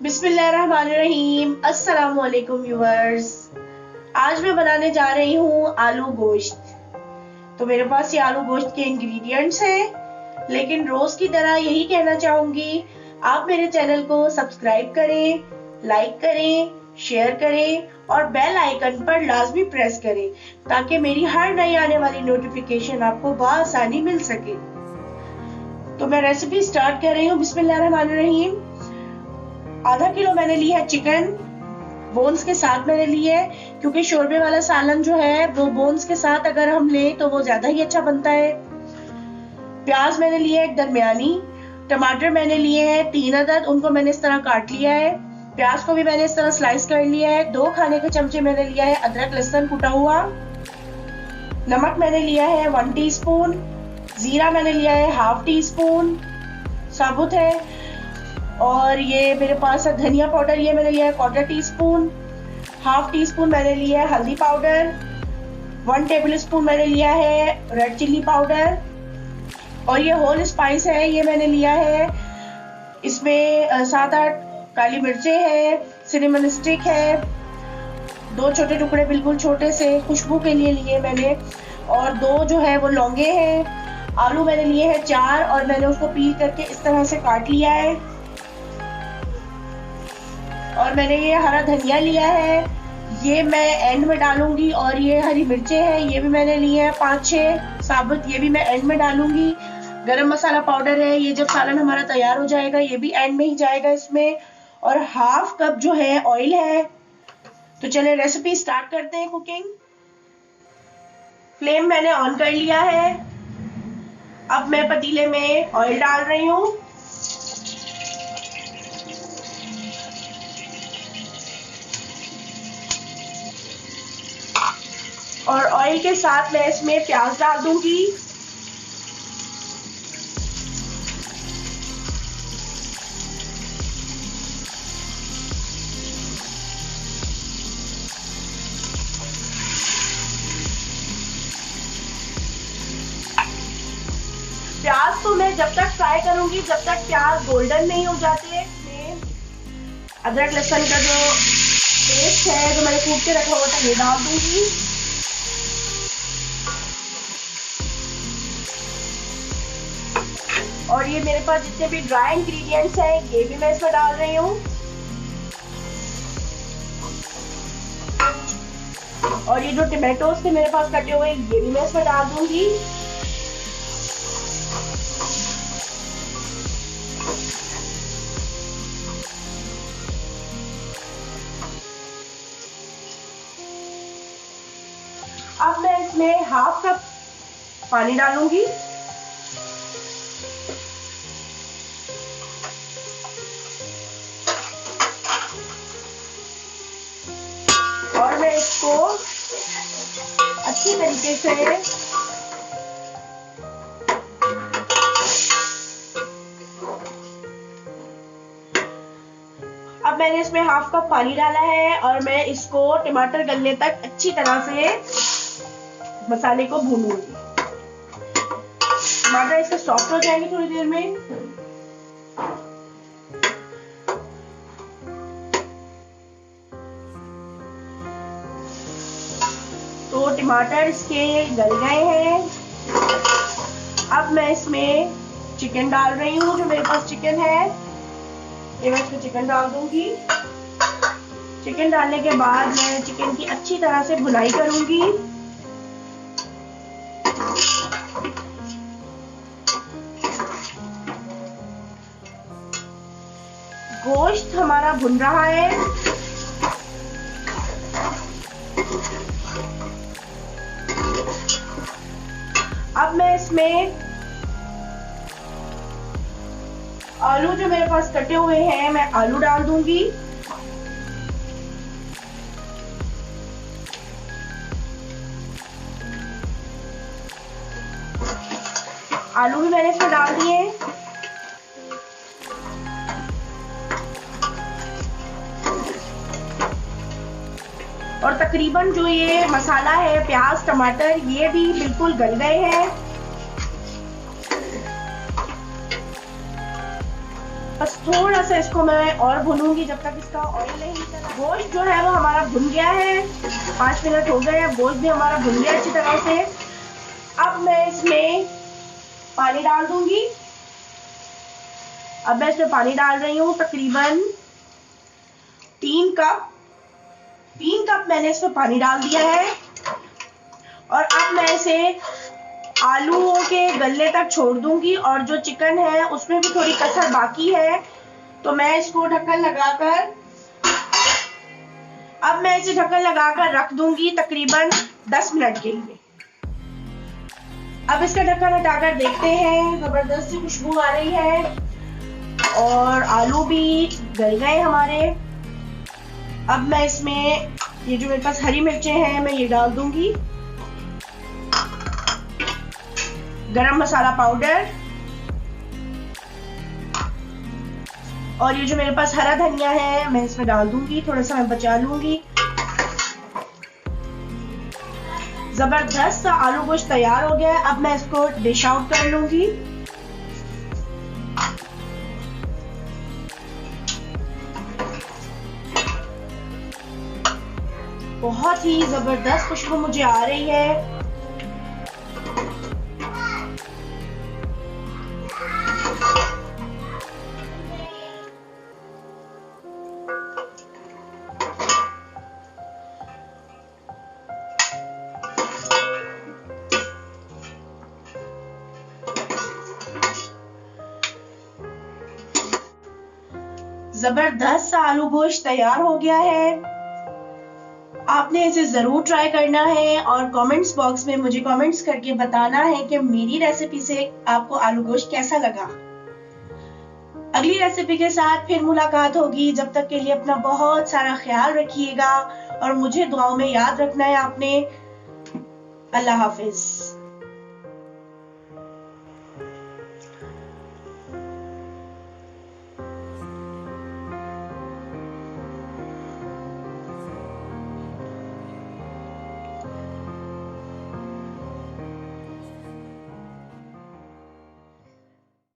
बिस्मिल्लाहिर्रहमानिर्रहीम। अस्सलाम वालेकुम व्यूअर्स। आज मैं बनाने जा रही हूँ आलू गोश्त। तो मेरे पास ये आलू गोश्त के इंग्रेडिएंट्स हैं, लेकिन रोज की तरह यही कहना चाहूंगी, आप मेरे चैनल को सब्सक्राइब करें, लाइक करें, शेयर करें और बेल आइकन पर लाजमी प्रेस करें ताकि मेरी हर नई आने वाली नोटिफिकेशन आपको बआसानी मिल सके। तो मैं रेसिपी स्टार्ट कर रही हूँ। बिस्मिल्लाहिर्रहमानिर्रहीम। आधा किलो मैंने लिया है चिकन, बोन्स के साथ मैंने लिए है, क्योंकि शोरबे वाला सालन जो है वो बोन्स के साथ अगर हम लें तो वो ज्यादा ही अच्छा बनता है। प्याज मैंने लिए एक दरमियानी, टमाटर मैंने लिए हैं 3 अदद, उनको मैंने इस तरह काट लिया है। प्याज को भी मैंने इस तरह स्लाइस कर लिया है। 2 खाने के चमचे मैंने लिया है अदरक लहसुन कुटा हुआ। नमक मैंने लिया है 1 टीस्पून। जीरा मैंने लिया है 1/2 टीस्पून साबुत है। और ये मेरे पास है धनिया पाउडर, ये मैंने लिया है 1/4 टीस्पून। 1/2 टीस्पून मैंने लिया है हल्दी पाउडर। 1 टेबल स्पून मैंने लिया है रेड चिल्ली पाउडर। और ये होल स्पाइस है, ये मैंने लिया है, इसमें 7-8 काली मिर्चें हैं, सिनेमन स्टिक है, 2 छोटे टुकड़े बिल्कुल छोटे से खुशबू के लिए मैंने, और 2 जो है वो लौंगे हैं। आलू मैंने लिए हैं 4 और मैंने उसको पील करके इस तरह से काट लिया है। और मैंने ये हरा धनिया लिया है, ये मैं एंड में डालूंगी। और ये हरी मिर्चें हैं, ये भी मैंने लिए हैं 5-6 साबुत, ये भी मैं एंड में डालूंगी। गरम मसाला पाउडर है, ये जब सालन हमारा तैयार हो जाएगा ये भी एंड में ही जाएगा इसमें। और 1/2 कप जो है ऑयल है। तो चले रेसिपी स्टार्ट करते हैं कुकिंग। फ्लेम मैंने ऑन कर लिया है। अब मैं पतीले में ऑयल डाल रही हूँ। और ऑयल के साथ मैं इसमें प्याज डाल दूंगी। प्याज तो मैं जब तक फ्राई करूंगी जब तक प्याज गोल्डन नहीं हो जाते। इसमें अदरक लहसुन का जो पेस्ट है जो मैंने कूट के रखा हुआ था ये डाल दूंगी। और ये मेरे पास जितने भी ड्राई इंग्रेडिएंट्स हैं ये भी मैं इसमें डाल रही हूँ। और ये जो टमाटोज थे मेरे पास कटे हुए ये भी मैं इसमें डाल दूंगी। अब मैं इसमें 1/2 कप पानी डालूंगी। और मैं इसको अच्छी तरीके से अब मैंने इसमें 1/2 कप पानी डाला है और मैं इसको टमाटर गलने तक अच्छी तरह से मसाले को भूनूंगी। टमाटर इसके सॉफ्ट हो जाएंगे थोड़ी देर में। तो टमाटर इसके गल गए हैं। अब मैं इसमें चिकन डाल रही हूँ, जो मेरे पास चिकन है ये मैं इसमें चिकन डाल दूंगी। चिकन डालने के बाद मैं चिकन की अच्छी तरह से भुनाई करूंगी। गोश्त हमारा भुन रहा है। अब मैं इसमें आलू जो मेरे पास कटे हुए हैं मैं आलू डाल दूंगी। आलू भी मैंने इसमें डाल दिए। और तकरीबन जो ये मसाला है प्याज टमाटर ये भी बिल्कुल गल गए हैं। बस थोड़ा सा इसको मैं और भूनूंगी जब तक इसका ऑयल नहीं निकला। गोश्त जो है वो हमारा भुन गया है, 5 मिनट हो गए हैं, गोश्त भी हमारा भुन गया अच्छी तरह से। अब मैं इसमें पानी डाल दूंगी। अब मैं इसमें पानी डाल रही हूँ तकरीबन 3 कप मैंने इसमें पानी डाल दिया है। और अब मैं इसे आलूओं के गलने तक छोड़ दूंगी, और जो चिकन है उसमें भी थोड़ी कसर बाकी है, तो मैं इसको ढक्कन लगाकर रख दूंगी तकरीबन 10 मिनट के लिए। अब इसका ढक्कन हटाकर देखते हैं, जबरदस्त सी खुशबू आ रही है और आलू भी गल गए हमारे। अब मैं इसमें ये जो मेरे पास हरी मिर्चें हैं मैं ये डाल दूंगी, गरम मसाला पाउडर, और ये जो मेरे पास हरा धनिया है मैं इसमें डाल दूंगी, थोड़ा सा मैं बचा लूंगी। जबरदस्त सा आलू गोश्त तैयार हो गया है। अब मैं इसको डिश आउट कर लूंगी। बहुत ही जबरदस्त खुशबू मुझे आ रही है। जबरदस्त सा आलू गोश्त तैयार हो गया है। आपने इसे जरूर ट्राई करना है और कमेंट्स बॉक्स में मुझे कमेंट्स करके बताना है कि मेरी रेसिपी से आपको आलू गोश्त कैसा लगा। अगली रेसिपी के साथ फिर मुलाकात होगी। जब तक के लिए अपना बहुत सारा ख्याल रखिएगा और मुझे दुआओं में याद रखना है आपने। अल्लाह हाफिज।